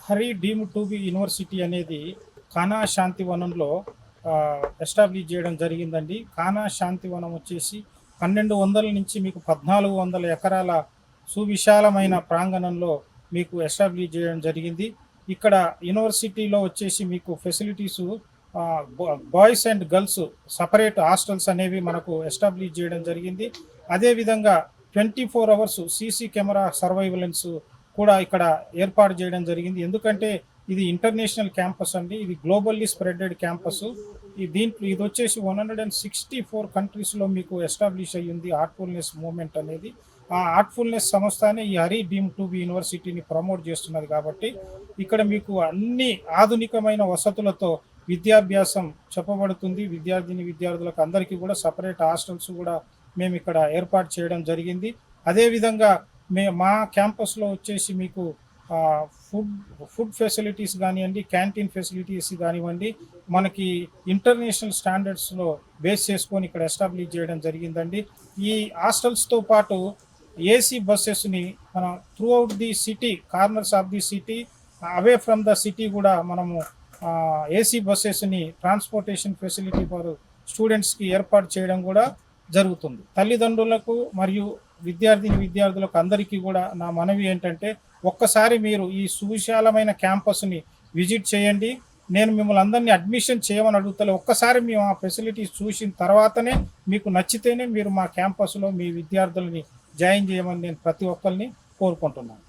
Hari deem to be university అనేది కానా శాంతివనంలో establish చేయడం జరిగిందండి. కానా శాంతివనం వచ్చేసి 1200 నుంచి మీకు 1400 ఎకరాల సువిశాలమైన ప్రాంగణంలో మీకు ఎస్టాబ్లిష్ చేయడం జరిగింది. ఇక్కడ యూనివర్సిటీలో వచ్చేసి మీకు facilities boys and girls separate hostels అనేవి మనకు ఎస్టాబ్లిష్ చేయడం జరిగింది. అదేవిధంగా 24 అవర్స్ సీసీ కెమెరా సర్వైలెన్స్ కూడా ఇక్కడ ఏర్పాటు చేయడం జరిగింది. ఎందుకంటే ఇది ఇంటర్నేషనల్ క్యాంపస్ అండి, ఇది గ్లోబల్లీ స్ప్రెడెడ్ క్యాంపస్. దీంట్లో ఇది వచ్చేసి 164 కంట్రీస్లో మీకు ఎస్టాబ్లిష్ అయ్యింది ఆర్ట్ఫుల్నెస్ మూవ్మెంట్ అనేది. ఆ ఆర్ట్ఫుల్నెస్ సంస్థనే ఈ హరి డీమ్ టు బి యూనివర్సిటీని ప్రమోట్ చేస్తున్నది. కాబట్టి ఇక్కడ మీకు అన్ని ఆధునికమైన వసతులతో విద్యాభ్యాసం చెప్పబడుతుంది. విద్యార్థులకు అందరికీ కూడా సపరేట్ హాస్టల్స్ కూడా మేము ఇక్కడ ఏర్పాటు చేయడం జరిగింది. అదేవిధంగా మా క్యాంపస్లో వచ్చేసి మీకు ఫుడ్ ఫెసిలిటీస్ కానివ్వండి, క్యాంటీన్ ఫెసిలిటీస్ కానివ్వండి, మనకి ఇంటర్నేషనల్ స్టాండర్డ్స్లో బేస్ చేసుకొని ఇక్కడ ఎస్టాబ్లిష్ చేయడం జరిగిందండి. ఈ హాస్టల్స్తో పాటు ఏసీ బస్సెస్ని మనం through out the city, corners of the city, away from the city కూడా మనము ఏసీ బస్సెస్ని ట్రాన్స్పోర్టేషన్ ఫెసిలిటీ ఫర్ స్టూడెంట్స్కి ఏర్పాటు చేయడం కూడా జరుగుతుంది. తల్లిదండ్రులకు మరియు విద్యార్థులకు అందరికీ కూడా నా మనవి ఏంటంటే, ఒక్కసారి మీరు ఈ సువిశాలమైన క్యాంపస్ని విజిట్ చేయండి. నేను మిమ్మల్ని అందరినీ అడ్మిషన్ చేయమని అడుగుతలే, ఒక్కసారి మేము ఆ ఫెసిలిటీస్ చూసిన తర్వాతనే మీకు నచ్చితేనే మీరు మా క్యాంపస్లో మీ విద్యార్థులని జాయిన్ చేయమని నేను ప్రతి ఒక్కరిని కోరుకుంటున్నాను.